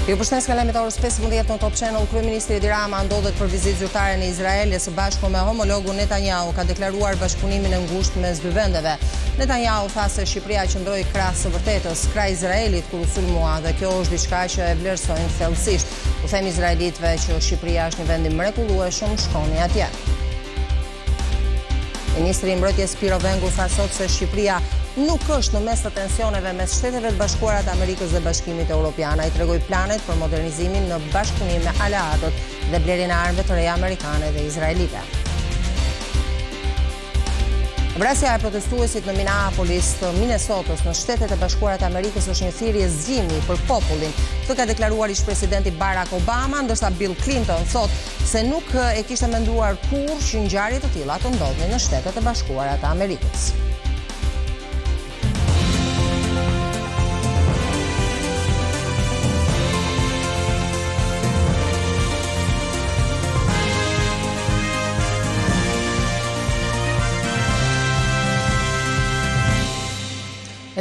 Ju përshëndes nga lajmet e orës 15 në Top Channel. Kryeministri Edi Rama ndodhet për vizitë zyrtare në Izrael e së bashku me homologu Netanyahu ka deklaruar bashkëpunimin e ngushtë mes dy vendeve. Netanyahu tha se Shqipëria qëndroi krah së vërtetës, krah Izraelit kur u sulmua dhe kjo është diçka që e vlerësojnë thellësisht. U them izraelitëve që Shqipëria është një vend i mrekullueshëm, shkoni atje. Ministri i Mbrojtjes Piro Vengu tha sot se Shqipëria nuk është në mes të tensioneve mes Shteteve të Bashkuara të Amerikës dhe Bashkimit Evropian. Ai tregoi planet për modernizimin në bashkëpunim me aleatët dhe blerjen e armëve të reja amerikane dhe izraelite. Vrasja e protestuesit në Minneapolis të Minnesotës në Shtetet e Bashkuara të Amerikës është një thirrje zgjimi për popullin. Këtë ka deklaruar ish-presidenti Barack Obama, ndërsa Bill Clinton thot se nuk e kishte menduar kurrë që ngjarje të tilla të ndodhin në Shtetet e Bashkuara të Amerikës.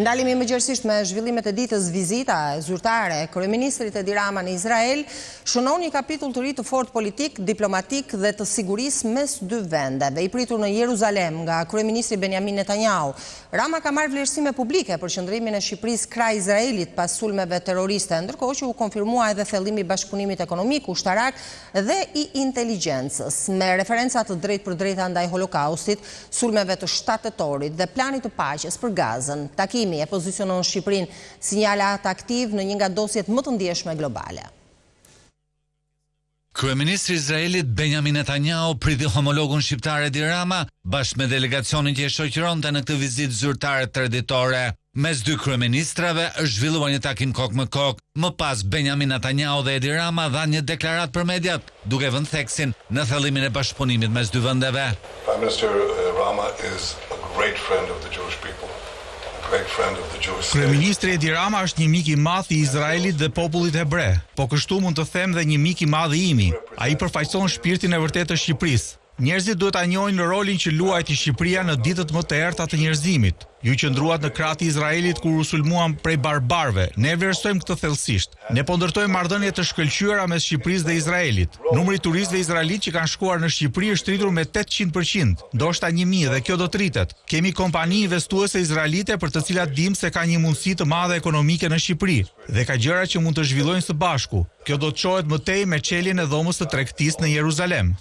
Ndalemi mëngjesisht me zhvillimet e ditës. Vizita e zyrtare e kryeministrit Edi Rama në Izrael shënon një kapitull të ri të fortë politik, diplomatik dhe të sigurisë mes dy vendeve. I pritur në Jeruzalem nga kryeministri Benjamin Netanyahu, Rama ka marrë vlerësime publike për qëndrimin e Shqipërisë krah Izraelit pas sulmeve terroriste, ndërkohë që u konfirmua edhe thellimi i bashkëpunimit ekonomik, ushtarak dhe i inteligjencës, me referenca të drejtpërdrejta ndaj Holokaustit, sulmeve të 7 tetorit dhe planit të paqes për Gazën. Takimi e pozicionon Shqipërinë si një aleat aktiv në një nga dosjet më të ndjeshme globale. Kryeministri i Izraelit Benjamin Netanyahu priti homologun shqiptar Edi Rama bashkë me delegacionin që e shoqëronte në këtë vizitë zyrtare traditore. Mes dy kryeministrave është zhvilluar një takim kokë me kokë. Më pas Benjamin Netanyahu dhe Edi Rama dhanë një deklaratë për mediat, duke vënë theksin në thellimin e bashkëpunimit mes dy vendeve. Prime Minister Rama is a great friend of the Jewish people. Kryeministri Edi Rama është një mik i madh i Izraelit dhe popullit hebre, po kështu mund të them dhe një mik i madh i imi. Ai përfaqëson shpirtin e vërtetë të Shqipërisë. Njerëzit duhet ta njohin rolin që luajti Shqipëria në ditët më të errta të njerëzimit. Ju qëndruat në krahët e Izraelit kur u sulmuan prej barbarëve. Ne vlerësojmë këtë thellësisht. Ne po ndërtojmë marrëdhënie të shkëlqyera mes Shqipërisë dhe Izraelit. Numri i turistëve izraelit që kanë shkuar në Shqipëri është rritur me 800%, ndoshta 1000 dhe kjo do të rritet. Kemi kompani investuese izraelite për të cilat dimë se ka një mundësi të madhe ekonomike në Shqipëri dhe ka gjëra që mund të zhvillojnë së bashku. Kjo do të çohet më tej me çeljen e dhomës së tregtisë në Jeruzalem.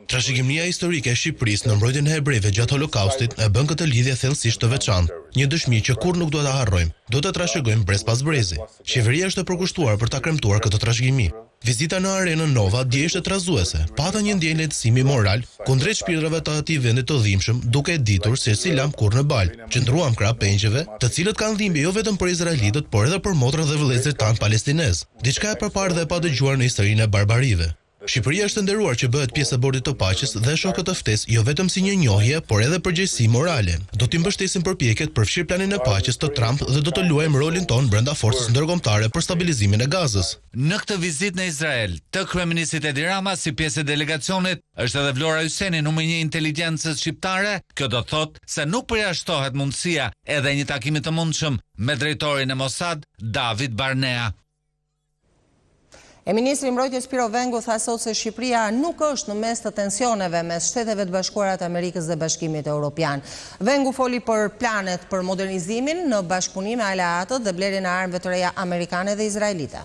Trashëgimia historike e Shqipërisë në mbrojtjen e hebrejve gjatë Holokaustit e bën këtë lidhje thellësisht të veçantë, një dëshmi që kurrë nuk duhet ta harrojmë. Do të trashëgojmë brez pas brezi. Qeveria është e përkushtuar për ta kremtuar këtë trashëgimi. Vizita në arenën Nova dje ishte trazuese. Pata një ndjenjë lehtësimi moral kundrejt shpirtrave të atij vendi të dhimbshëm, duke ditur se si lam kurrë në bal. Qëndruam krah pengjeve, të cilët kanë dhimbje jo vetëm për izraelitët, por edhe për motrat dhe vëllezërit tanë palestinez. Diçka e përparë dhe e padëgjuar në historinë e barbarive. Shqipëria është nderuar që bëhet pjesë e bordit të paqes dhe shoh këtë ftesë jo vetëm si një njohje, por edhe përgjegjësi morale. Do t'i mbështesim përpjekjet për fshir planin e paqes të Trump dhe do të luajmë rolin ton brenda forcës ndërkombëtare për stabilizimin e Gazës. Në këtë vizitë në Izrael, të kryeministit Edi Rama si pjesë e delegacionit është edhe Vlora Hyseni, numër 1 inteligjencës shqiptare. Kjo do thotë se nuk përjashtohet mundësia edhe një takimi të mundshëm me drejtorin e Mossad, David Barnea. E ministri i Mbrojtjes Piro Vengu tha sot se Shqipëria nuk është në mes të tensioneve mes Shteteve të Bashkuara të Amerikës dhe Bashkimit Evropian. Vengu foli për planet për modernizimin në bashkëpunim me aleatët dhe blerjen e armëve të reja amerikane dhe izraelite.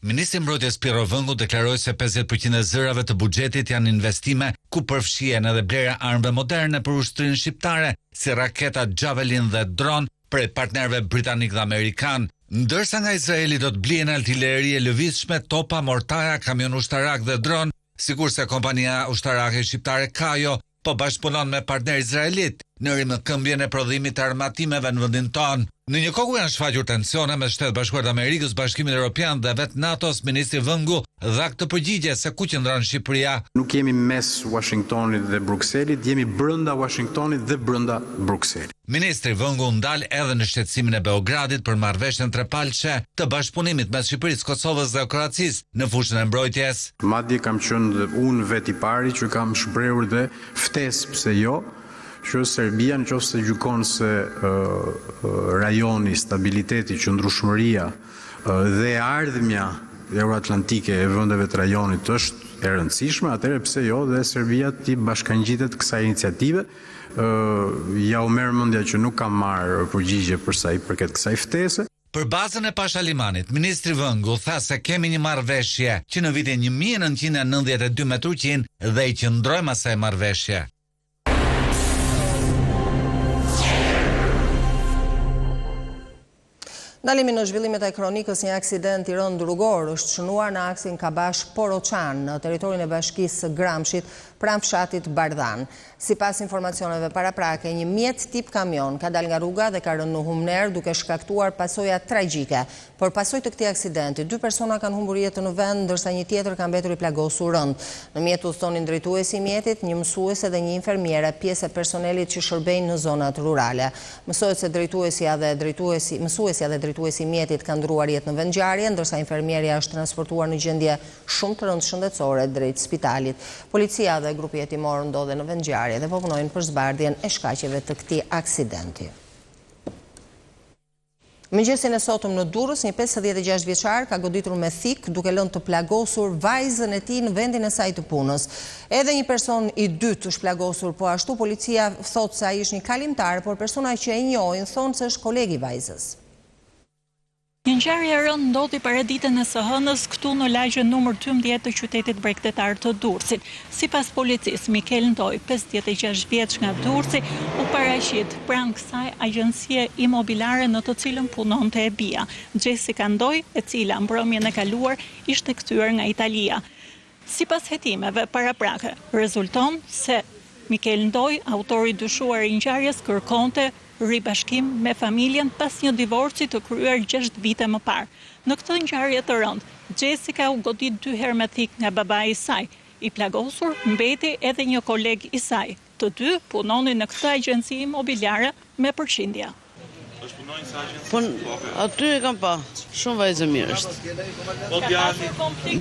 Ministri i Mbrojtjes Piro Vengu deklaroi se 50% e zërave të buxhetit janë investime ku përfshihen edhe blerja armëve moderne për ushtrinë shqiptare, si raketat Javelin dhe dron prej partnerëve britanik dhe amerikan. Ndërsa nga Izraeli do të blihen artilleri e lëvizshme, topa, mortara, kamion ushtarak dhe dron, sikurse kompania ushtarake shqiptare Kajo po bashkëpunon me partner izraelit në rimëkëmbjen e prodhimit të armatimeve në vendin tonë. Në një kohë ku janë shfaqur tensione me Shtetet Bashkuara të Amerikës, Bashkimin Evropian dhe vetë NATO-s, ministri Vengu dha këtë përgjigje se ku qëndron Shqipëria. Nuk jemi mes Washingtonit dhe Brukselit, jemi brenda Washingtonit dhe brenda Brukselit. Ministri Vengu ndal edhe në shtetësimin e Beogradit për marrëveshjen trepalçe të bashkëpunimit mes Shqipërisë, Kosovës dhe Kroacisë në fushën e mbrojtjes. Madje kam qenë unë vet i pari që kam shprehur dhe ftesë pse jo, që Serbia nëse gjykon se rajoni, stabiliteti, qëndrueshmëria dhe ardhmja euroatlantike e vendeve të rajonit është e rëndësishme, atëherë pse jo dhe Serbia ti bashkangjitet kësaj iniciative. Ja u merr mendja që nuk kam marrë përgjigje për sa i përket kësaj ftese. Për bazën e Pashalimanit, ministri Vëngu tha se kemi një marrëveshje që në vitin 1992 me Turqinë dhe i qëndrojmë asaj marrëveshje. Ndalimi në zhvillimet e kronikës, një aksident i rënd rrugor është shënuar në aksin Kabash Poroçan në territorin e bashkisë Gramshit pranë fshatit Bardhan. Sipas informacioneve paraprake, një mjet tip kamion ka dalë nga rruga dhe ka rënë në humner duke shkaktuar pasoja tragjike. Por pasojë të këtij aksidenti, 2 persona kanë humbur jetën në vend, ndërsa një tjetër ka mbetur i plagosur rënd. Në mjet udhëtonin drejtuesi i mjetit, një mësuese dhe një infermiere, pjesë e personelit që shërbejnë në zonat rurale. Mësuesja dhe drejtuesi i mjetit kanë ndruar jetë në vendngjarje, ndërsa infermierja është transportuar në gjendje shumë të rëndë shëndetësore drejt spitalit. Policia dhe grupi hetimor ndodhen në vendngjarje dhe po punojnë për zbardhjen e shkaqeve të këtij aksidenti. Mëngjesin e sotëm në Durrës, një 56 vjeçar ka goditur me thik duke lënë të plagosur vajzën e tij në vendin e saj të punës. Edhe një person i dytë është plagosur, po ashtu policia thotë se ai është një kalimtar, por persona që e njohin thonë se është koleg i vajzës. Një ngjarje e rëndë ndodhi paraditën e së hënës këtu në lagjen numër 12 të qytetit bregdetar të Durrësit. Sipas policisë, Mikel Ndoj, 56 vjeç nga Durrësi, u paraqit pranë kësaj agjencie imobiliare në të cilën punonte e bia. Jessica Ndoj, e cila mbrëmjen e kaluar ishte kthyer nga Italia. Sipas hetimeve paraprake, rezulton se Mikel Ndoj, autori dyshuar i ngjarjes, kërkonte ribashkim me familjen pas një divorci të kryer 6 vite më parë. Në këtë ngjarje të rëndë, Jessica u godit 2 herë me thik nga babai i saj. I plagosur mbeti edhe një koleg i saj. Të dy punonin në këtë agjenci imobiliare me përqindje. Aty e kam pa, shumë vajzë mirë është.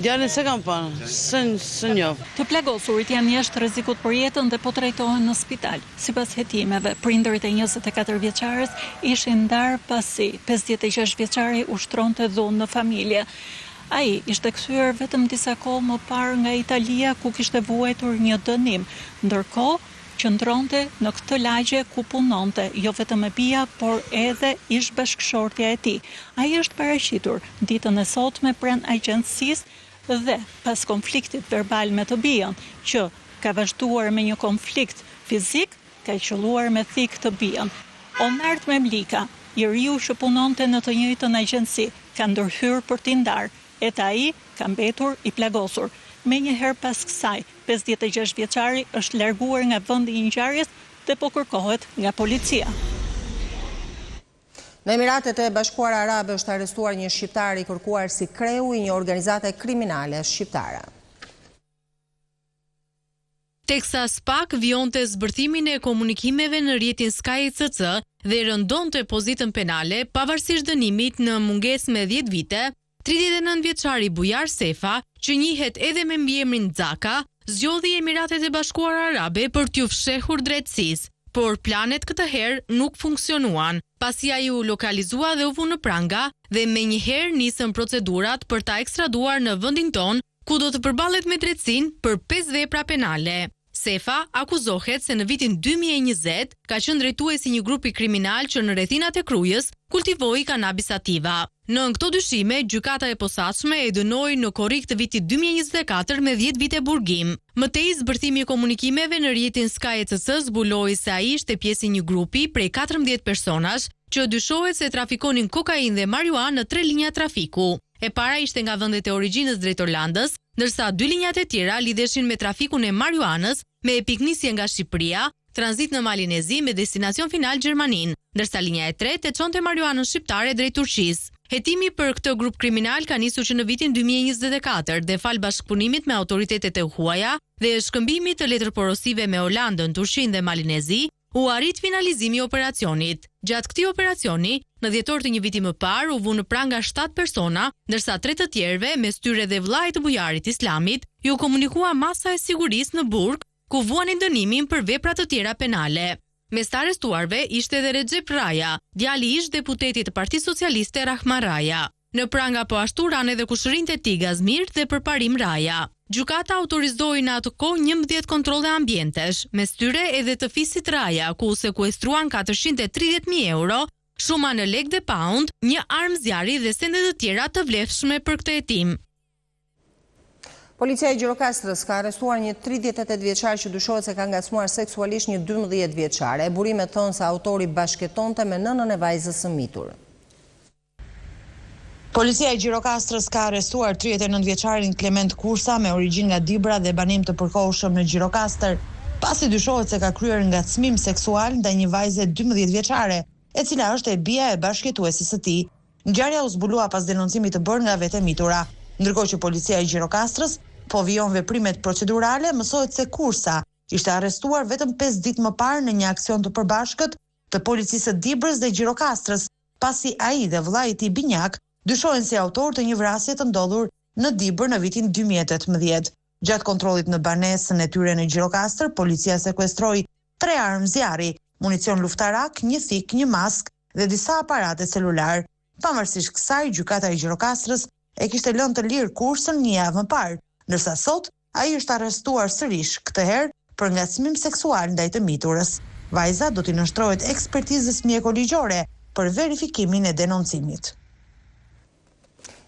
Djalin se kam pa, së njoh. Të plagosurit janë jashtë rrezikut për jetën dhe po trajtohen në spital. Sipas hetimeve, prindërit e 24 vjeçares ishin ndarë pasi 56 vjeçari ushtronte dhunë në familje. Ai ishte kthyer vetëm disa kohë më parë nga Italia ku kishte vuajtur një dënim, ndërkohë qëndronte në këtë lagje ku punonte, jo vetëm e bia, por edhe ish bashkëshortja e tij. Ai është paraqitur ditën e sotme pranë agjencisë dhe pas konfliktit verbal me të bijën, që ka vazhduar me një konflikt fizik, ka qelluar me thik të bijën. Onart Memlika, njeriu që punonte në të njëjtën agjenci, ka ndërhyrë për t'i ndarë, e ai ka mbetur i plagosur. Me një herë pas kësaj, 56 vjeçari është larguar nga vendi i ngjarjes dhe po kërkohet nga policia. Në Emiratet e Bashkuara Arabe është arrestuar një shqiptar i kërkuar si kreu i një organizate kriminale shqiptare. Teksa SPAK vionte zbërthimin e komunikimeve në rrjetin Sky CC dhe rëndonte pozitën penale pavarësisht dënimit në mungesë me 10 vite, 39 vjeçari Bujar Sefa, që njihet edhe me mbiemrin Zaka, zgjodhi Emiratet e Bashkuara Arabe për t'ju fshehur drejtësisë, por planet këtë herë nuk funksionuan, pasi ai u lokalizua dhe u vu në pranga dhe menjëherë nisën procedurat për ta ekstraduar në vendin ton, ku do të përballet me drejtësinë për 5 vepra penale. Sefa akuzohet se në vitin 2020 ka qenë drejtuesi një grupi kriminal që në rrethinat e Krujës kultivoi kanabis sativa. Në këto dyshime, gjykata e posaçme e dënoi në korrik të vitit 2024 me 10 vite burgim. Mëtej, zbërthimi i komunikimeve në rrjetin Sky CC zbuloi se ai ishte pjesë i një grupi prej 14 personash që dyshohet se trafikonin kokainë dhe marijuanë në 3 linja trafiku. E para ishte nga vendet e origjinës drejt Orlandës, ndërsa 2 linjat e tjera lidheshin me trafikun e marijuanës, me piknisje nga Shqipëria, tranzit në Malinezi me destinacion final Gjermanin, ndërsa linja e tretë e çonte marijuanën shqiptare drejt Turqisë. Hetimi për këtë grup kriminal ka nisur që në vitin 2024 dhe fal bashkëpunimit me autoritetet e huaja dhe shkëmbimit të letërporosive me Holandën, Turqinë dhe Malinezi, u arrit finalizimi i operacionit. Gjatë këtij operacioni, në dhjetor të një viti më parë u vu në pranga 7 persona, ndërsa 3 të tjerëve, mes tyre dhe vllait të bujarit Islamit, ju komunikua masa e sigurisë në burg, ku vuanin dënimin për vepra të tjera penale. Mes të arrestuarve ishte edhe Recep Raja, djali ish deputetit të Partisë Socialiste Rahma Raja. Në pranga po ashtu ran edhe kushërinjtë e tij Gazmir dhe përparim Raja. Gjykata autorizoi në atë kohë 11 kontrolle ambientesh, mes tyre edhe të fisit Raja, ku u sekuestruan 430.000 euro, shuma në lek dhe pound, një armë zjarri dhe sende të tjera të vlefshme për këtë hetim. Policia e Gjirokastrës ka arrestuar një 38 vjeçar që dyshohet se ka ngacmuar seksualisht një 12 vjeçare. Burimet thonë se autori bashkëtonte me nënën e vajzës së mitur. Policia e Gjirokastrës ka arrestuar 39 vjeçarin Klement Kursa me origjinë nga Dibra dhe banim të përkohshëm në Gjirokastër, pasi dyshohet se ka kryer ngacmim seksual ndaj një vajze 12 vjeçare, e cila është e bija e bashkëtuesit së tij. Ngjarja u zbulua pas denoncimit të bërë nga vetë mitura. Ndërkohë që policia e Gjirokastrës po vijon veprimet procedurale, mësohet se Kursa ishte arrestuar vetëm 5 ditë më parë në një aksion të përbashkët të policisë së Dibrës dhe Gjirokastrës, pasi ai dhe vllai i tij binjak dyshohen si autor të një vrasje të ndodhur në Dibër në vitin 2018. Gjatë kontrollit në banesën e tyre në Gjirokastër, policia sekuestroi 3 armë zjarri, municion luftarak, një thik, një mask dhe disa aparate celular. Pavarësisht kësaj, gjykata e Gjirokastrës e kishte lënë të lirë Kursën një javë më parë, ndërsa sot ai është arrestuar sërish, këtë herë për ngacmim seksual ndaj të miturës. Vajza do t'i nështrohet ekspertizës mjekoligjore për verifikimin e denoncimit.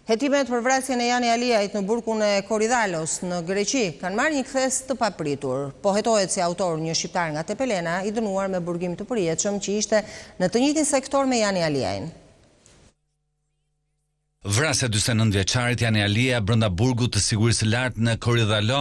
Hetimet për vrasjen e Jani Aliajt në burgun e Korydallos në Greqi kanë marrë një kthes të papritur. Po hetohet si autor një shqiptar nga Tepelena i dënuar me burgim të përjetshëm që ishte në të njëjtin sektor me Jani Aliajin. Vrasja 49 vjeçarit Jani Alia brenda burgut të sigurisë së lartë në Korydallo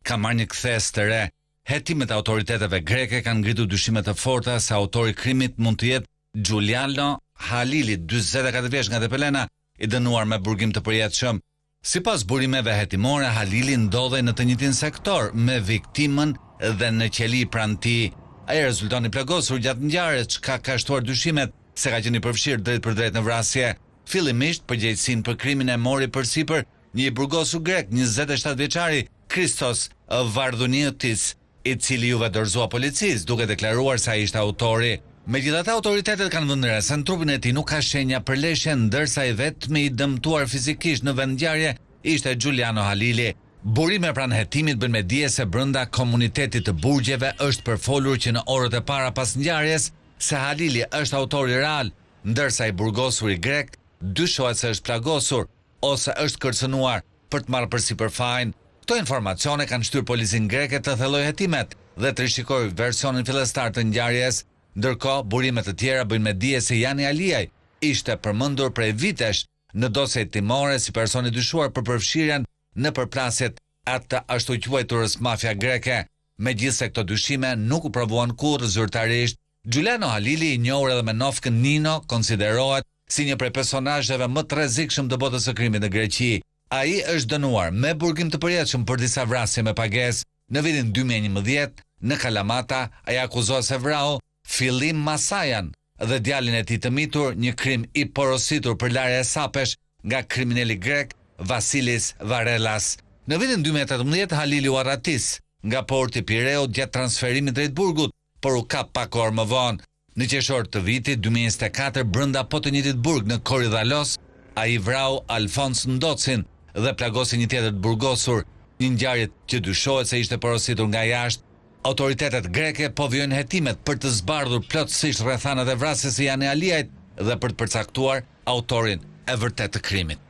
ka marrë një kthes të re. Hetimet e autoriteteve greke kanë ngritur dyshime të forta se autori i krimit mund të jetë Giuliano Halili, 44 vjeç nga Tepelena, i dënuar me burgim të përjetshëm. Sipas burimeve hetimore, Halili ndodhej në të njëjtin sektor me viktimën dhe në qeli pranë tij. Ai rezultoni plagosur gjatë ngjarjes, çka ka shtuar dyshimet se ka qenë i përfshirë drejt për drejt në vrasje. Fillimisht përgjegjësinë për krimin e mori përsipër një burgosur grek, 27 vjeçari Christos Vardhuniotis, i cili ju dorëzua policisë duke deklaruar se ai ishte autori. Megjithatë, autoritetet kanë vënë re se në trupin e tij nuk ka shenja për leshe, ndërsa i vetmi i dëmtuar fizikisht në vendngjarje ishte Giuliano Halili. Burime pranë hetimit bën me dije se brenda komunitetit të burgjeve është përfolur që në orët e para pas ngjarjes se Halili është autori real, ndërsa i burgosur i grek dyshohet se është plagosur ose është kërcënuar për të marrë përsipër fajin. Këto informacione kanë shtyrë policin greke të thellojë hetimet dhe të rishikojë versionin fillestar të ngjarjes. Ndërkohë, burimet të tjera bëjnë me dije se Jani Aliaj ishte përmendur prej vitesh në dosje timore si person i dyshuar për përfshirjen në përplasjet atë ashtu quajturës mafia greke. Megjithse këto dyshime nuk u provuan kurrë zyrtarisht, Giuliano Halili, i njohur edhe me nofkën Nino, konsiderohet si një prej personazheve më të rrezikshëm të botës së krimit në Greqi. Ai është dënuar me burgim të përjetshëm për disa vrasje me pagesë. Në vitin 2011 në Kalamata ai akuzohet se vrau Fillim Masajan dhe djalin e tij të mitur, një krim i porositur për larje e sapesh nga kriminali grek Vasilis Varelas. Në vitin 2018 Halili u arratis nga porti Pireut gjatë transferimit drejt burgut, por u kap pak orë më vonë. Në qershor të vitit 2024 brenda po të njëjtit burg në Korydallos, ai vrau Alfons Ndocin dhe plagosi një tjetër të burgosur, një ngjarje që dyshohet se ishte porositur nga jashtë. Autoritetet greke po vijojnë hetimet për të zbardhur plotësisht rrethanat e vrasjes së Jani Aliajt dhe për të përcaktuar autorin e vërtet të krimit.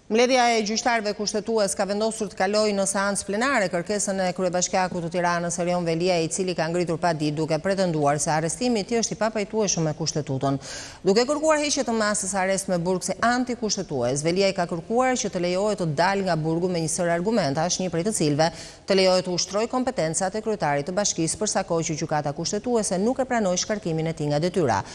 Mbledhja e gjyqtarëve kushtetues ka vendosur të kalojë në seancë plenare kërkesën e kryebashkiakut të Tiranës Erion Velia, i cili ka ngritur pa ditë duke pretenduar se arrestimi i tij është i papajtueshëm me kushtetutën. Duke kërkuar heqje të masës arrest me burg si antikushtetues, Velia i ka kërkuar që të lejohet të dalë nga burgu me një sër argumentash, një prej të cilëve të lejohet të ushtrojë kompetencat e kryetarit të bashkisë përsa kohë që gjykata kushtetuese nuk e pranoi shkarkimin e tij nga detyra.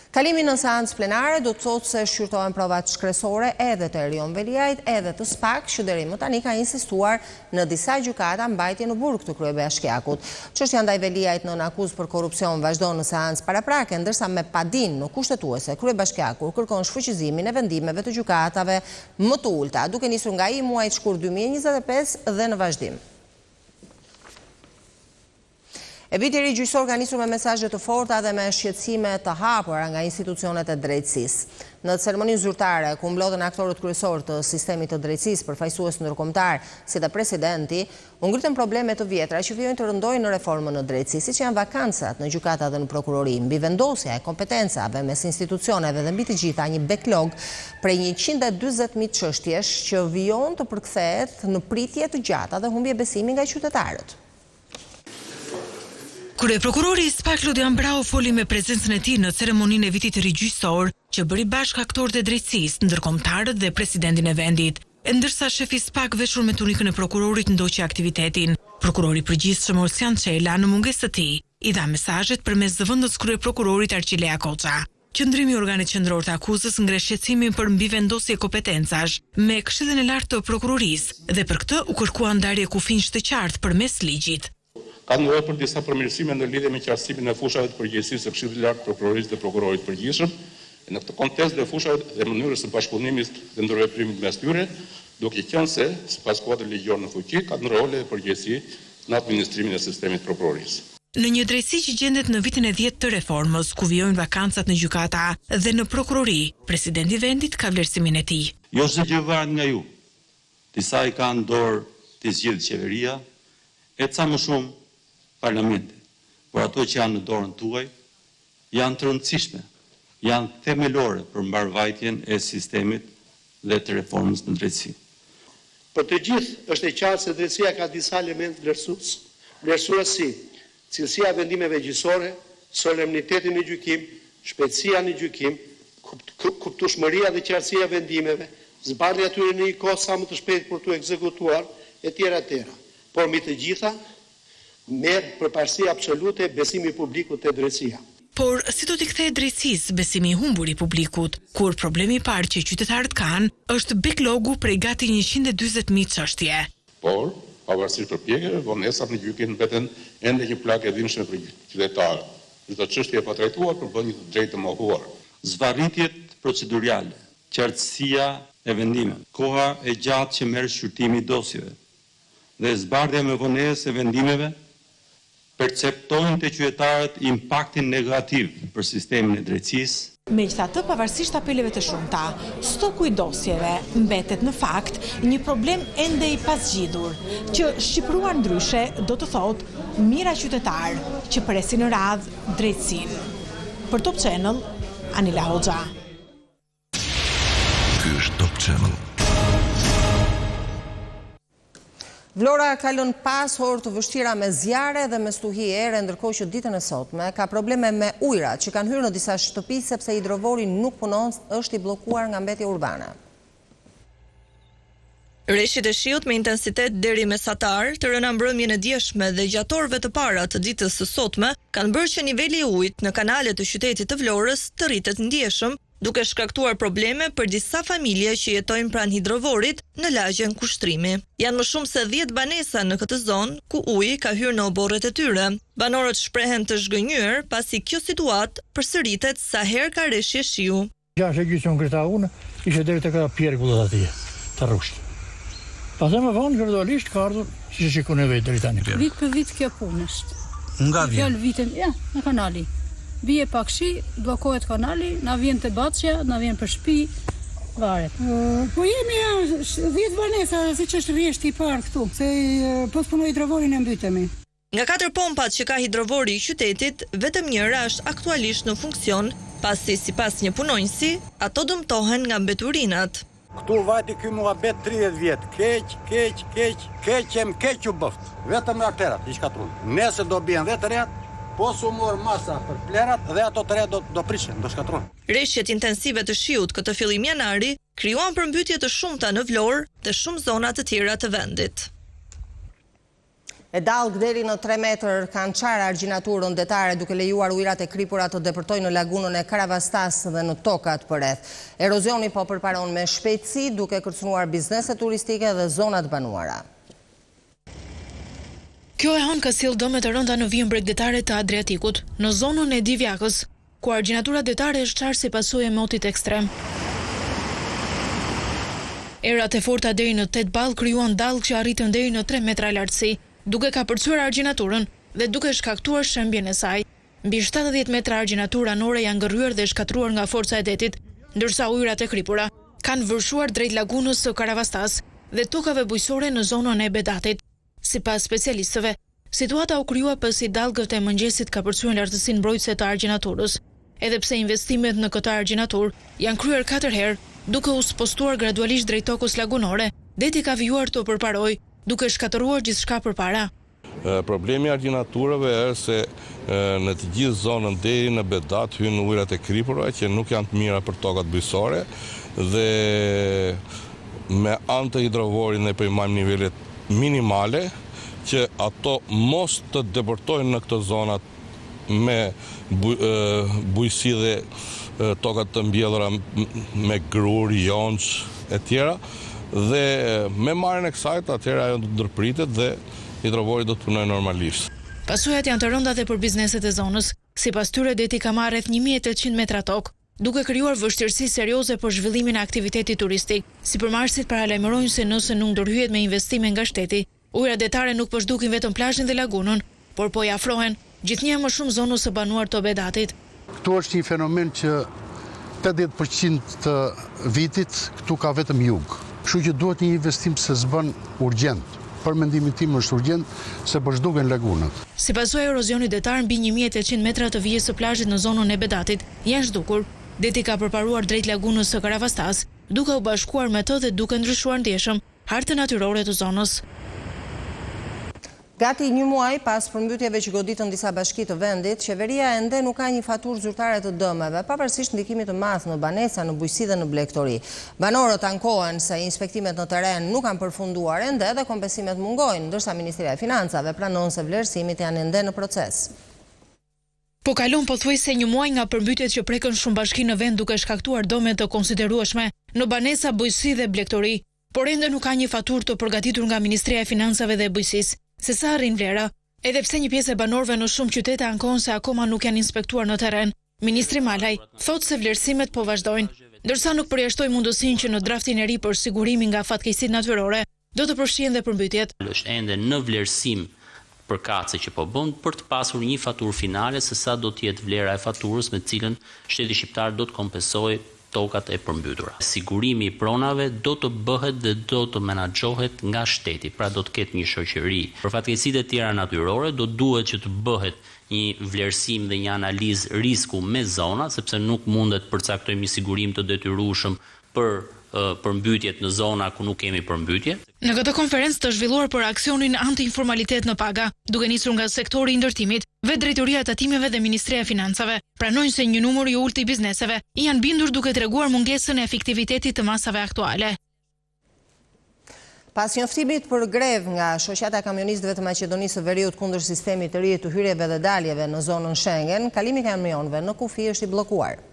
Kalimi në seancë plenare do të thotë se shqyrtohen provat shkresore edhe të Erion Veliajt edhe të SPAK, që deri më tani ka insistuar në disa gjykata mbajtje në burg të kryebashkiakut. Çështja ndaj Veliajt nën akuzë për korrupsion vazhdon në seancë paraprake, ndërsa me padin në kushtetuese kryebashkiaku kërkon shfuqizimin e vendimeve të gjykatave më të ulta, duke nisur nga i muajit shkurt 2025 dhe në vazhdim. E viti ri gjyqësor ka nisur me mesazhe të forta dhe me shqetësime të hapura nga institucionet e drejtësisë. Në ceremoninë zyrtare, ku mblodhen aktorët kryesorë të sistemit të drejtësisë, përfaqësues ndërkombëtar, si dhe presidenti, u ngritën probleme të vjetra që vijojnë të rëndojnë në reformën në drejtësi, siç janë vakancat në gjykata dhe në prokurori, mbivendosja e kompetencave mes institucioneve dhe mbi të gjitha një backlog prej 140.000 çështjesh që vijon të përkthehet në pritje të gjata dhe humbje besimi nga qytetarët. Kryeprokurori Spak Lodian Brau foli me prezencën e tij në ceremoninë e vitit të ri gjyqësor, që bëri bashkë aktorët e drejtësisë, ndërkombëtarët dhe presidentin e vendit. Ndërsa shefi Spak veshur me tunikën e prokurorit ndoqi aktivitetin, prokurori përgjithshëm Olsian Çela në mungesë të tij i dha mesazhet përmes zëvendës kryeprokurorit Arqilea Koça. Qëndrimi i organit qendror të akuzës ngre shqetësimin për mbivendosje kompetencash me Këshillin e Lartë të Prokurorisë dhe për këtë u kërkua ndarje kufinç të qartë përmes ligjit. Ka ndodhur për disa përmirësime në lidhje me qartësimin e fushave të përgjegjësisë së Këshillit të Lartë të Prokurorisë dhe Prokurorit të Përgjithshëm. Në këtë kontekst dhe fushave dhe mënyrës së bashkëpunimit dhe ndërveprimit mes tyre, duke qenë se sipas kuadrit ligjor në fuqi ka një rol e përgjegjësi në administrimin e sistemit prokurorisë. Në një drejtësi që gjendet në vitin e 10 të reformës, ku vijojnë vakancat në gjykata dhe në prokurori, presidenti i vendit ka vlerësimin e tij. Jo çdo gjë varet nga ju. Disa i kanë dorë të zgjidhë qeveria, e ca më shumë parlamenti. Por ato që janë në dorën tuaj janë të rëndësishme, janë themelore për mbarvajtjen e sistemit dhe të reformës në drejtësi. Për të gjithë është e qartë se drejtësia ka disa elementë vlerësues si cilësia e vendimeve gjyqësore, solemniteti në gjykim, shpejtësia në gjykim, kuptueshmëria dhe qartësia e vendimeve, zbardhja e tyre në një kohë sa më të shpejtë për t'u ekzekutuar, etj. Por mbi të gjitha merr përparësi absolute besimi i publikut te drejtësia. Por si do t'i kthejë drejtësisë besimi i humbur i publikut, kur problemi i parë që qytetarët kanë është backlogu prej gati 140.000 çështje. Por, pavarësisht përpjekjeve, vonesat në gjykim mbeten ende një plagë e dhimbshme për qytetarët. Çdo çështje e patrajtuar përbën një të drejtë të mohuar. Zvarritjet procedurale, qartësia e vendimeve, koha e gjatë që merr shqyrtimi i dosjeve dhe zbardhja me vonesë e vendimeve perceptojnë të qytetarët impaktin negativ për sistemin e drejtësisë. Megjithatë, pavarësisht apeleve të shumta, stoku i dosjeve mbetet në fakt një problem ende i pasgjidhur, që shqipruar ndryshe do të thotë mira qytetar që presin në radhë drejtësinë. Për Top Channel, Anila Hoxha. Ky është Top Channel. Vlora ka lënë pas orë të vështira me zjarre dhe me stuhi ere, ndërkohë që ditën e sotme ka probleme me ujrat që kanë hyrë në disa shtëpi sepse hidrovori nuk punon, është i bllokuar nga mbetja urbane. Reshit e shiut me intensitet deri mesatar, të rëna mbrëmjen e djeshme dhe gjatë orëve të para të ditës së sotme, kanë bërë që niveli i ujit në kanalet të qytetit të Vlorës të rritet ndjeshëm, duke shkaktuar probleme për disa familje që jetojnë pranë hidrovorit në lagjen Kushtrimi. Janë më shumë se 10 banesa në këtë zonë ku uji ka hyrë në oborret e tyre. Banorët shprehen të zhgënjur pasi kjo situatë përsëritet sa herë ka reshje shiu. Gjashtë gjysmë kreta unë, ishte deri tek pjergullat atje, të rrushtë. Pastaj më vonë gradualisht ka ardhur, siç e shikoni vetë deri tani. Vit për vit kjo punë është. Nga vjen? Fjal vitin, ja, në kanali. Bie pak shi, bllokohet kanali, na vjen te Baçja, na vjen për shtëpi, varet. Po jemi 10 banesa, siç është rreshti i parë këtu, se po punoj hidrovorin e mbytemi. Nga 4 pompat që ka hidrovori i qytetit, vetëm njëra është aktualisht në funksion, pasi sipas një punonjësi, ato dëmtohen nga mbeturinat. Këtu vajti ky muhabet 30 vjet, keq u bëft. Vetëm arterat i shkatruan. Nëse do bien dhe të rehat, po su mor masa për plerat dhe ato të rehat do prishen, do shkatruan. Reshjet intensive të shiut këtë fillim janari krijuan përmbytje të shumta në Vlorë dhe shumë zona të tjera të vendit. E dalg deri në 3 metër kanë qarë argjinaturën detare duke lejuar ujrat e kripura të depërtojnë në lagunën e Karavastas dhe në tokat përreth. Erozioni po përparon me shpejtësi duke kërcënuar biznese turistike dhe zonat banuara. Kjo e hënë ka sjellë dëme të rënda në vijën bregdetare të Adriatikut, në zonën e Divjakës, ku argjinatura detare është qarë si pasojë e motit ekstrem. Erat e forta deri në 8 ball krijuan dallg që arritën deri në 3 metra lartësi. Duke ka përcyer argjinaturën, dhe duke shkaktuar shembjen e saj. Mbi 70 metra argjinatur anore janë ngërryer dhe shkatruar nga forca e detit, ndërsa ujërat e kripura kanë vërshuar drejt lagunës së Karavastas dhe tokave bujqësore në zonën e Bedatit. Sipas specialistëve, situata u krijua pasi dallgët e mëngjesit ka përcyer lartësinë mbrojtëse të argjinaturës, edhe pse investimet në këtë argjinatur janë kryer 4 herë, duke u spostuar gradualisht drejt tokës lagunore, deti ka vijuar të përparojë, duke shkatëruar gjithçka përpara. Problemi i argjinaturave është se në të gjithë zonën deri në Bedat hyn ujërat e kripura që nuk janë të mira për tokat bujqësore dhe me anë të hidrovorit ne po i marrim nivelet minimale që ato mos të deportojnë në këto zonat me bujqësi dhe tokat të mbjellura me grur, jonç e tjera dhe me marrjen e kësaj atëherë ajo do të ndërpritet dhe hidrovori do të punojë normalisht. Pasojat janë të rënda dhe për bizneset e zonës. Sipas tyre deti ka marrë rreth 1800 metra tokë, duke krijuar vështirësi serioze për zhvillimin e aktivitetit turistik. Sipërmarrësit paralajmërojnë se nëse nuk ndërhyhet me investime nga shteti, ujërat detare nuk po zhdukin vetëm plazhin dhe lagunën, por po i afrohen gjithnjë më shumë zonës së banuar të Bedatit. Këtu është një fenomen që 80% të vitit këtu ka vetëm jug. Kështu që duhet një investim se s'bën urgjent. Për mendimin tim është urgjent se po zhduken lagunat. Sipas saj erozioni detar mbi 1800 metra të vijës së plazhit në zonën e Bedatit janë zhdukur. Deti ka përparuar drejt lagunës së Karavastas, duke u bashkuar me të dhe duke ndryshuar ndjeshëm hartën natyrore të zonës. Gati një muaj pas përmbytjeve që goditën disa bashki të vendit, qeveria ende nuk ka një faturë zyrtare të dëmeve, pavarësisht ndikimit të madh në banesa, në bujqësi dhe në blegtori. Banorët ankohen se inspektimet në teren nuk kanë përfunduar ende dhe kompensimet mungojnë, ndërsa Ministria e Financave pranon se vlerësimit janë ende në proces. Po kalon pothuajse një muaj nga përmbytjet që prekën shumë bashki në vend duke shkaktuar dëme të konsiderueshme në banesa, bujqësi dhe blegtori, por ende nuk ka një faturë të përgatitur nga Ministria e Financave dhe Bujqësisë. Se sa arrin vlera, edhe pse një pjesë e banorëve në shumë qytete ankohen se akoma nuk janë inspektuar në terren, Ministri Malaj thotë se vlerësimet po vazhdojnë, ndërsa nuk përjashtoi mundësinë që në draftin e ri për sigurimin nga fatkeqësitë natyrore do të përfshihen dhe përmbytjet. Është ende në vlerësim përkatëse që po bën për të pasur një faturë finale se sa do të jetë vlera e faturës me të cilën shteti shqiptar do të kompensojë tokat e përmbytura. Sigurimi i pronave do të bëhet dhe do të menaxhohet nga shteti, pra do të ketë një shoqëri. Për fatkeqësitë e tjera natyrore do duhet që të bëhet një vlerësim dhe një analizë risku me zona, sepse nuk mundet përcaktojmë një sigurim të detyrueshëm për përmbytjet në zona ku nuk kemi përmbytje. Në këtë konferencë të zhvilluar për aksionin anti-informalitet në paga, duke nisur nga sektori i ndërtimit, Vetëdrejtoria e Tatimeve dhe Ministria e Financave pranojnë se një numër i ulët i bizneseve janë bindur duke treguar mungesën e efektivitetit të masave aktuale. Pas njoftimit për grev nga shoqata e kamionistëve të Maqedonisë së Veriut kundër sistemit të ri të hyrjeve dhe daljeve në zonën Schengen, kalimi i kamionëve në kufi është i bllokuar.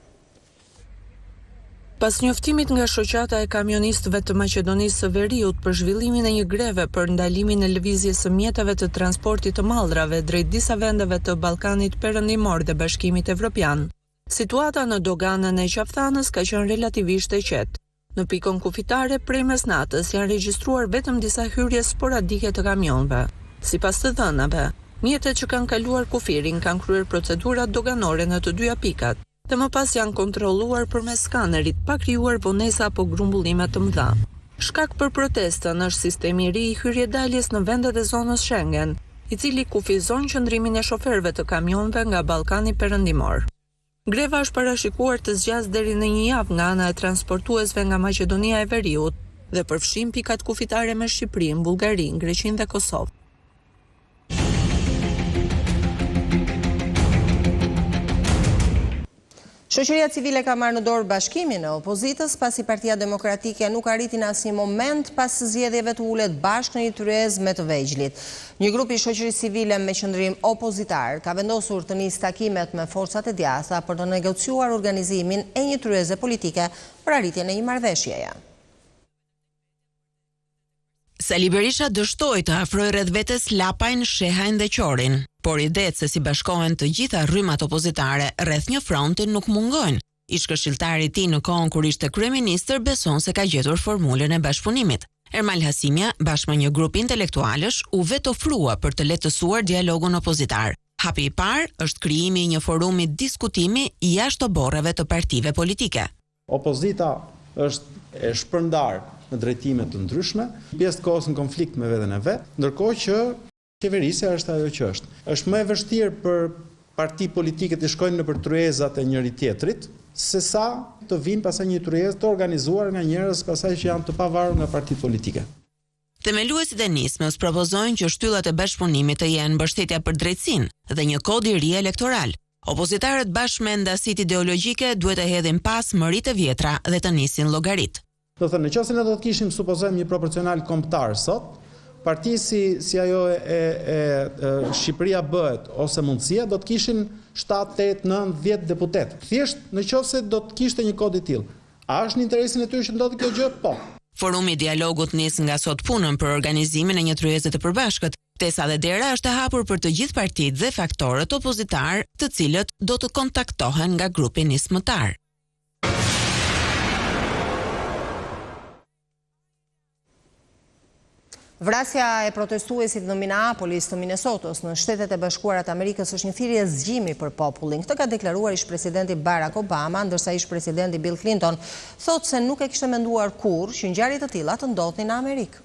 Pas njoftimit nga shoqata e kamionistëve të Maqedonisë së Veriut për zhvillimin e një greve për ndalimin e lëvizjes së mjeteve të transportit të mallrave drejt disa vendeve të Ballkanit Perëndimor dhe Bashkimit Evropian, situata në doganën e Qafthanës ka qenë relativisht e qetë. Në pikën kufitare prej mesnatës janë regjistruar vetëm disa hyrje sporadike të kamionëve. Sipas të dhënave, mjetet që kanë kaluar kufirin kanë kryer procedurat doganore në të dyja pikat, dhe më pas janë kontrolluar përmes skanerit pa krijuar vonesa apo grumbullime të mëdha. Shkak për protestën është sistemi i ri i hyrje-daljes në vendet e zonës Schengen, i cili kufizon qëndrimin e shoferëve të kamionëve nga Ballkani Perëndimor. Greva është parashikuar të zgjasë deri në një javë nga ana e transportuesve nga Maqedonia e Veriut dhe përfshin pikat kufitare me Shqipërinë, Bullgarinë, Greqinë dhe Kosovë. Shoqëria civile ka marrë në dorë bashkimin e opozitës pasi Partia Demokratike nuk arriti në asnjë moment pas zgjedhjeve të ulet bashkë në një tryezë me të vegjëlit. Një grup i shoqërisë civile me qëndrim opozitar ka vendosur të nisë takimet me forcat e djatha për të negociuar organizimin e një tryeze politike për arritjen e një marrëveshjeje. Sali Berisha dështoi të afrojë rreth vetes Lapajn, Shehajn dhe Qorin, por idetë se si bashkohen të gjitha rrymat opozitare rreth një fronti nuk mungojnë. Ish këshilltari i tij në kohën kur ishte kryeministër beson se ka gjetur formulën e bashkëpunimit. Ermal Hasimja, bashkë me një grup intelektualësh, u vetë ofrua për të lehtësuar dialogun opozitar. Hapi I parë është krijimi I një forumi diskutimi jashtë oborreve të partive politike. Opozita është e shpërndar në drejtime të ndryshme, pjesë të kohës në konflikt me veten e vet, ndërkohë që qeverisja është ajo që është. Është më e vështirë për parti politike të shkojnë nëpër tryezat e njëri tjetrit, sesa të vinë pasaj një tryezë të organizuar nga njerëz pasaj që janë të pavarur nga partitë politike. Themeluesit e nismës propozojnë që shtyllat e bashkëpunimit të jenë mbështetja për drejtësinë dhe një kod I ri elektoral. Opozitarët bashkë me ndasit ideologjike duhet të hedhin pas mëritë e vjetra dhe të nisin llogarit. Do thënë, nëse ne do të kishim supozojmë një proporcional kombëtar sot, parti si ajo e Shqipëria bëhet ose mundësia do të kishin 7, 8, 9, 10 deputet. Thjesht nëse do të kishte një kod I tillë. A është në interesin e tyre që ndodhi kjo gjë? Po. Forumi I dialogut nis nga sot punën për organizimin e një tryeze të përbashkët, tesa dhe dera është e hapur për të gjithë partitë dhe faktorët opozitar, të cilët do të kontaktohen nga grupi nismëtar. Vrasja e protestuesit në Minneapolis të Minnesotës në Shtetet e Bashkuara të Amerikës është një thirrje zgjimi për popullin. Këtë ka deklaruar ish-presidenti Barack Obama, ndërsa ish-presidenti Bill Clinton thotë se nuk e kishte menduar kurrë që ngjarje të tilla të ndodhnin në Amerikë.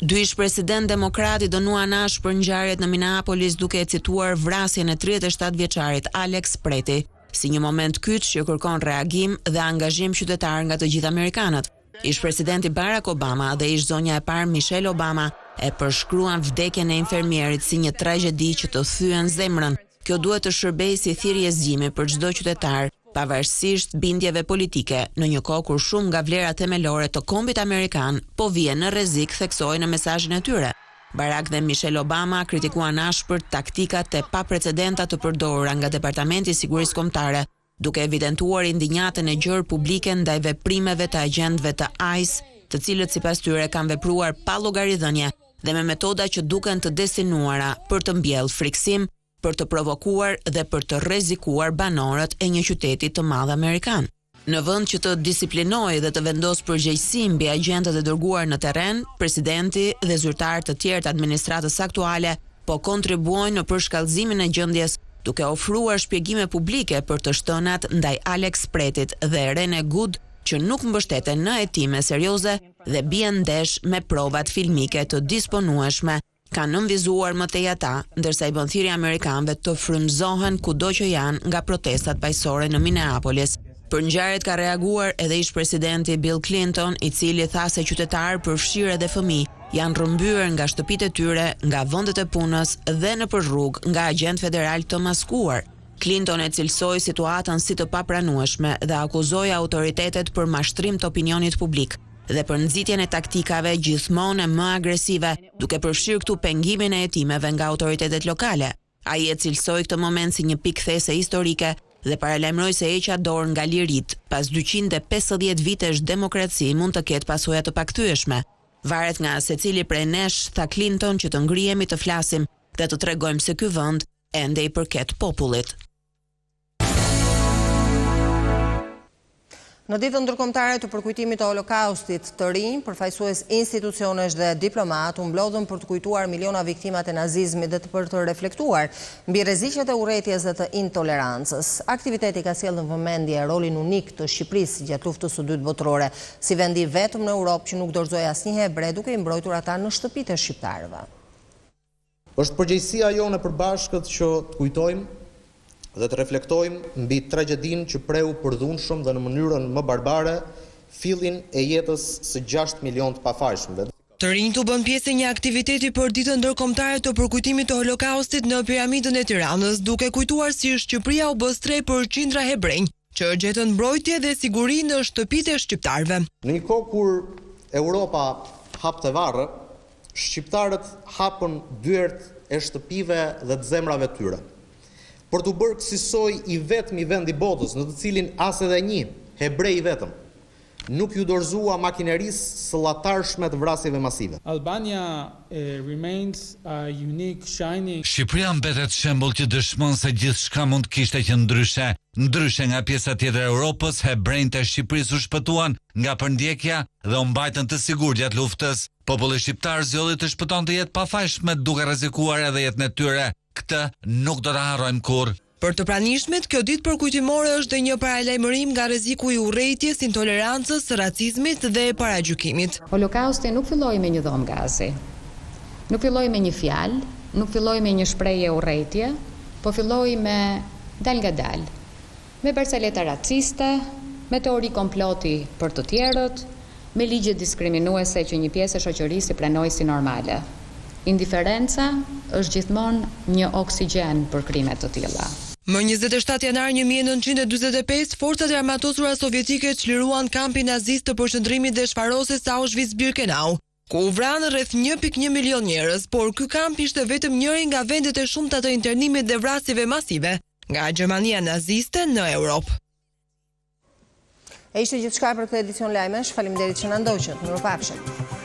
Dy ish-president demokrati dënuan nash për ngjarjet në Minneapolis duke e cituar vrasjen e 37 vjeçarit Alex Preti si një moment kyç që kërkon reagim dhe angazhim qytetar nga të gjithë amerikanët. Ish-presidenti Barack Obama dhe ish-zonja e parë Michelle Obama e përshkruan vdekjen e infermierit si një tragjedi që të thyen zemrën. Kjo duhet të shërbejë si thirrje zgjimi për çdo qytetar, pavarësisht bindjeve politike, në një kohë kur shumë nga vlerat themelore të kombit amerikan po vjen në rrezik theksojnë në mesazhin e tyre. Barack dhe Michelle Obama kritikuan ashpër taktikat e paprecedenta të përdorura nga Departamenti I Sigurisë Kombëtare, duke evidentuar indinjatën e gjerë publike ndaj veprimeve të agjentëve të ICE, të cilët sipas tyre kanë vepruar pa llogaridhënie dhe me metoda që duken të destinuara për të mbjellë friksim, për të provokuar dhe për të rrezikuar banorët e një qyteti të madh amerikan. Në vend që të disiplinojë dhe të vendosë përgjegjësi mbi agjentët e dërguar në terren, presidenti dhe zyrtarë të tjerë të administratës aktuale po kontribuojnë në përshkallëzimin e gjendjes, duke ofruar shpjegime publike për të shtënat ndaj Alex Pretit dhe Rene Good, që nuk mbështeten në hetime serioze dhe bien ndesh me provat filmike të disponueshme, kanë nënvizuar më tej ata, ndërsa I bën thirrje amerikanëve të frymëzohen kudo që janë nga protestat paqësore në Minneapolis. Për ngjarjet ka reaguar edhe ish-presidenti Bill Clinton, I cili tha se qytetarë përfshirë edhe fëmijë janë rrëmbyer nga shtëpitë e tyre, nga vendet e punës dhe nëpër rrugë nga agent federal të maskuar. Clinton e cilsoi situatën si të papranueshme dhe akuzoi autoritetet për mashtrim të opinionit publik dhe për nxitjen e taktikave gjithmonë më agresive, duke përfshirë këtu pengimin e hetimeve nga autoritetet lokale. Ai e cilsoi këtë moment si një pikthese historike dhe paralajmëroi se heqja dorë nga lirit pas 250 vitesh demokraci mund të ketë pasoja të pakthyeshme. Varet nga secili prej nesh, tha Clinton, që të ngrihemi të flasim dhe të tregojmë se ky vend ende I përket popullit. Në ditën ndërkombëtare të përkujtimit të Holokaustit të rinj, përfaqësues institucionesh dhe diplomat u mblodhën për të kujtuar miliona viktimat e nazizmit dhe për të reflektuar mbi rreziqet e urrëties dhe të intolerancës. Aktiviteti ka sjellë në vëmendje rolin unik të Shqipërisë gjatë luftës së dytë botërore, si vendi vetëm në Europë që nuk dorëzoi asnjë hebre duke I mbrojtur ata në shtëpitë e shqiptarëve. Është përgjegjësia jone e përbashkët që të kujtojmë dhe të reflektojmë mbi tragjedinë që preu përdhunshëm dhe në mënyrën më barbare fillin e jetës së 6 milion të pafajshmëve. Të rinjt u bën pjesë e një aktiviteti për ditën ndërkombëtare të përkujtimit të Holokaustit në Piramidën e Tiranës, duke kujtuar si Shqipëria u bë strej për qindra hebrenj, që gjetën mbrojtje dhe siguri në shtëpitë e shqiptarëve. Në një kohë kur Europa hapte varre, shqiptarët hapën dyert e shtëpive dhe të zemrave tyre. Për të bërë kësaj I vetmi vend I botës në të cilin as edhe një hebrej vetëm nuk ju dorëzua makinerisë sëllatarshme të vrasjeve masive. Albania remains a unique shining. Shqipëria mbetet shembull që dëshmon se gjithçka mund kishte që ndryshe nga pjesa tjetër e Europës, hebrejtë e Shqipërisë u shpëtuan nga përndjekja dhe u mbajtën të sigurt gjatë luftës. Populli shqiptar zgjodhi të shpëtonte jetë pafajshme duke rrezikuar edhe jetën e tyre. Këtë nuk do ta harrojmë kurrë. Për të pranishmet, kjo ditë përkujtimore është dhe një paralajmërim nga rreziku i urrëties, intolerancës, racizmit dhe paragjykimit. Holokausti nuk filloi me një dhomë gazi. Nuk filloi me një fjalë, nuk filloi me një shprehje urrëtie, po filloi me dal nga dal. Me parceleta raciste, me teori komploti për të tjerët, me ligje diskriminuese që një pjesë e shoqërisë i pranoi si normale. Indiferenca është gjithmonë një oksigjen për krime të tilla. Më 27 janar 1945, forcat e armatosura sovjetike çliruan kampin nazist të përqendrimit dhe shfarosës Auschwitz-Birkenau, ku u vranë rreth 1.1 milion njerëz, por ky kamp ishte vetëm njëri nga vendet e shumta të internimit dhe vrasjeve masive nga Gjermania naziste në Europë. E ishte gjithçka për këtë edicion lajmesh. Faleminderit që na ndoqët. Mirupafshim.